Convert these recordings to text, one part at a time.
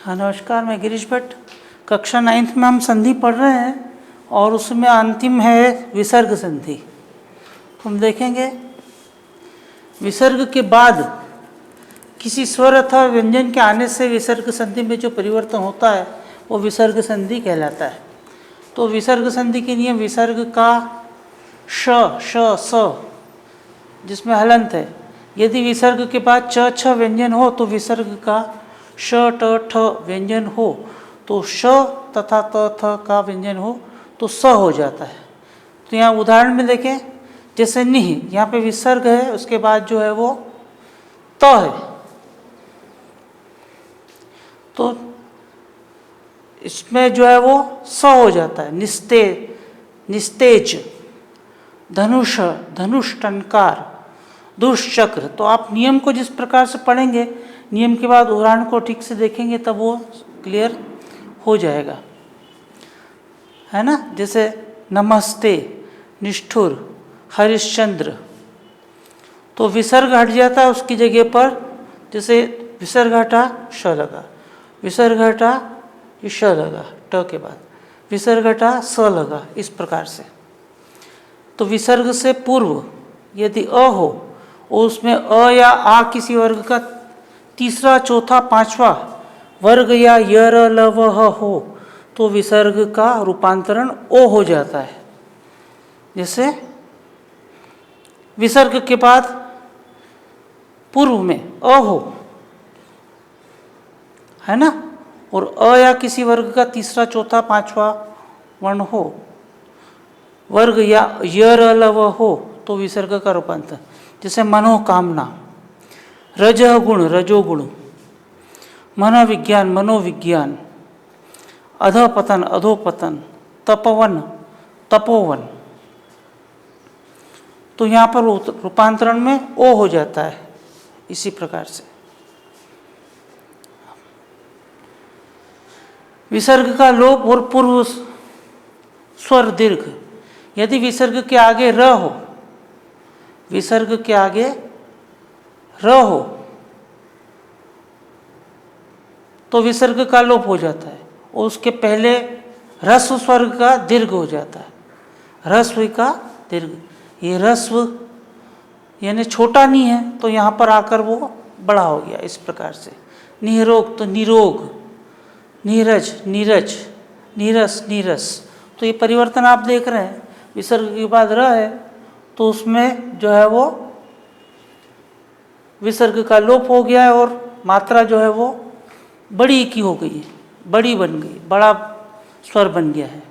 हाँ नमस्कार, मैं गिरीश भट्ट। कक्षा 9th में हम संधि पढ़ रहे हैं और उसमें अंतिम है विसर्ग संधि। हम देखेंगे विसर्ग के बाद किसी स्वर अथवा व्यंजन के आने से विसर्ग संधि में जो परिवर्तन होता है वो विसर्ग संधि कहलाता है। तो विसर्ग संधि के नियम: विसर्ग का श, श, स जिसमें हलंत है, यदि विसर्ग के बाद च, छ व्यंजन हो तो विसर्ग का श, ट, ठ व्यंजन हो तो श तथा त, थ का व्यंजन हो तो स हो जाता है। तो यहाँ उदाहरण में देखें, जैसे निह, यहाँ पे विसर्ग है, उसके बाद जो है वो त है, तो इसमें जो है वो स हो जाता है। निस्तेज, धनुष, धनुष टंकार, दुष्चक्र। तो आप नियम को जिस प्रकार से पढ़ेंगे, नियम के बाद उदाहरण को ठीक से देखेंगे तब वो क्लियर हो जाएगा, है ना। जैसे नमस्ते, निष्ठुर, हरिश्चंद्र, तो विसर्ग हट जाता है उसकी जगह पर। जैसे विसर्ग हटा, श लगा, विसर्ग हटा, ये श लगा ट के बाद, विसर्ग हटा, स लगा, इस प्रकार से। तो विसर्ग से पूर्व यदि अ हो और उसमें अ या आ किसी वर्ग का तीसरा, चौथा, पांचवा वर्ग या य, र, ल, व, ह हो तो विसर्ग का रूपांतरण ओ हो जाता है। जैसे विसर्ग के बाद पूर्व में अ हो, है ना, और अ या किसी वर्ग का तीसरा, चौथा, पांचवा वर्ण हो, वर्ग या य, र, ल, व हो तो विसर्ग का रूपांतर। जैसे मनोकामना, रजः गुण, रजोगुण, मनोविज्ञान, मनोविज्ञान, अधपतन, अधोपतन, तपवन, तपोवन। तो यहाँ पर रूपांतरण में ओ हो जाता है, इसी प्रकार से। विसर्ग का लोप और पूर्व स्वर दीर्घ, यदि विसर्ग के आगे र हो, विसर्ग के आगे र हो तो विसर्ग का लोप हो जाता है और उसके पहले ह्रस्व स्वर का दीर्घ हो जाता है। ह्रस्व का दीर्घ, ये ह्रस्व यानी छोटा नहीं है तो यहाँ पर आकर वो बड़ा हो गया, इस प्रकार से। निरोग तो निरोग, नीरज, नीरज, नीरस, नीरस। तो ये परिवर्तन आप देख रहे हैं। विसर्ग के बाद र है तो उसमें जो है वो विसर्ग का लोप हो गया है और मात्रा जो है वो बड़ी की हो गई है, बड़ी बन गई, बड़ा स्वर बन गया है।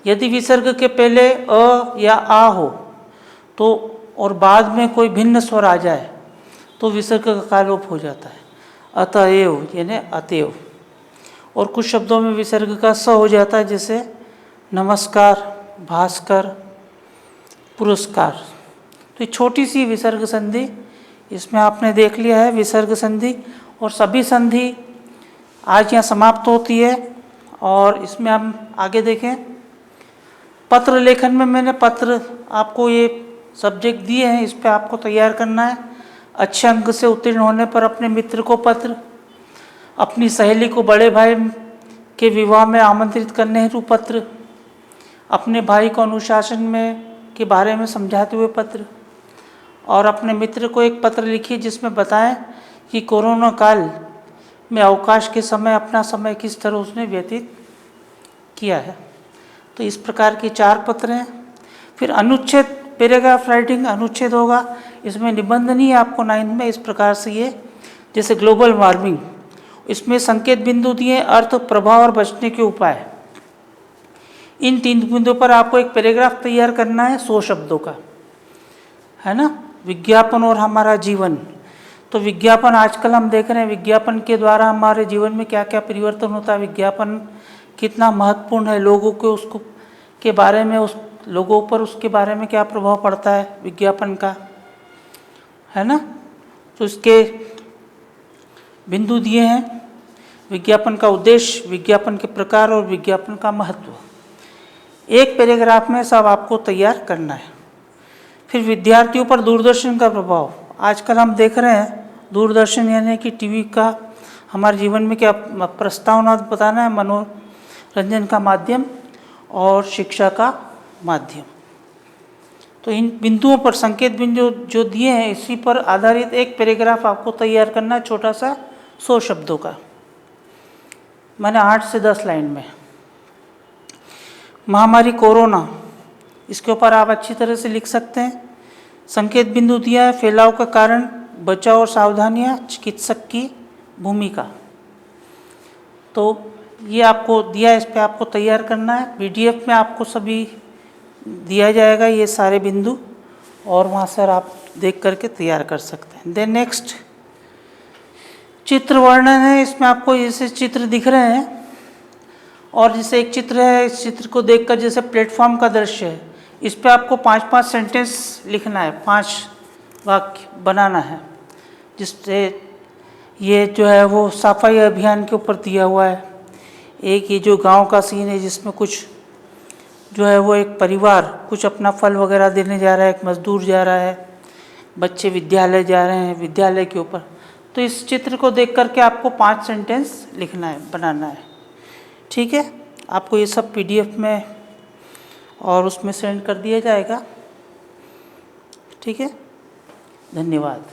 यदि विसर्ग के पहले अ या आ हो तो और बाद में कोई भिन्न स्वर आ जाए तो विसर्ग का लोप हो जाता है। अतएव यानी अतएव। और कुछ शब्दों में विसर्ग का स हो जाता है, जैसे नमस्कार, भास्कर, पुरस्कार। तो ये छोटी सी विसर्ग संधि इसमें आपने देख लिया है, विसर्ग संधि। और सभी संधि आज यहाँ समाप्त होती है। और इसमें हम आगे देखें, पत्र लेखन में मैंने पत्र आपको ये सब्जेक्ट दिए हैं, इस पर आपको तैयार करना है। अच्छे अंक से उत्तीर्ण होने पर अपने मित्र को पत्र, अपनी सहेली को बड़े भाई के विवाह में आमंत्रित करने हेतु पत्र, अपने भाई को अनुशासन में के बारे में समझाते हुए पत्र, और अपने मित्र को एक पत्र लिखिए जिसमें बताएं कि कोरोना काल में अवकाश के समय अपना समय किस तरह उसने व्यतीत किया है। तो इस प्रकार के 4 पत्र हैं। फिर अनुच्छेद, पैराग्राफ राइटिंग अनुच्छेद होगा, इसमें निबंध नहीं है आपको 9th में। इस प्रकार से ये, जैसे ग्लोबल वार्मिंग, इसमें संकेत बिंदु दिए, अर्थ, प्रभाव और बचने के उपाय। इन 3 बिंदुओं पर आपको एक पैराग्राफ तैयार करना है 100 शब्दों का, है ना। विज्ञापन और हमारा जीवन, तो विज्ञापन आजकल हम देख रहे हैं, विज्ञापन के द्वारा हमारे जीवन में क्या क्या परिवर्तन होता है, विज्ञापन कितना महत्वपूर्ण है, लोगों को उसको के बारे में, उस लोगों पर उसके बारे में क्या प्रभाव पड़ता है विज्ञापन का, है ना। तो इसके बिंदु दिए हैं, विज्ञापन का उद्देश्य, विज्ञापन के प्रकार और विज्ञापन का महत्व। एक पैराग्राफ में सब आपको तैयार करना है। फिर विद्यार्थियों पर दूरदर्शन का प्रभाव, आजकल हम देख रहे हैं दूरदर्शन यानी कि टीवी का हमारे जीवन में क्या प्रस्तावना बताना है, मनोरंजन का माध्यम और शिक्षा का माध्यम। तो इन बिंदुओं पर संकेत बिंदु जो दिए हैं इसी पर आधारित एक पैराग्राफ आपको तैयार करना है, छोटा सा 100 शब्दों का। मैंने 8 से 10 लाइन में। महामारी कोरोना, इसके ऊपर आप अच्छी तरह से लिख सकते हैं। संकेत बिंदु दिया है, फैलाव का कारण, बचाव और सावधानियां, चिकित्सक की भूमिका। तो ये आपको दिया है, इस पे आपको तैयार करना है। पीडीएफ में आपको सभी दिया जाएगा ये सारे बिंदु, और वहाँ सर आप देख करके तैयार कर सकते हैं। देन नेक्स्ट चित्र वर्णन है। इसमें आपको जैसे चित्र दिख रहे हैं, और जैसे एक चित्र है, इस चित्र को देखकर जैसे प्लेटफॉर्म का दृश्य है, इस पे आपको 5-5 सेंटेंस लिखना है, 5 वाक्य बनाना है, जिससे ये जो है वो सफाई अभियान के ऊपर दिया हुआ है। एक ये जो गांव का सीन है जिसमें कुछ जो है वो एक परिवार कुछ अपना फल वगैरह देने जा रहा है, एक मजदूर जा रहा है, बच्चे विद्यालय जा रहे हैं, विद्यालय के ऊपर। तो इस चित्र को देख करके आपको 5 सेंटेंस लिखना है, बनाना है। ठीक है, आपको ये सब पीडीएफ में और उसमें सेंड कर दिया जाएगा। ठीक है, धन्यवाद।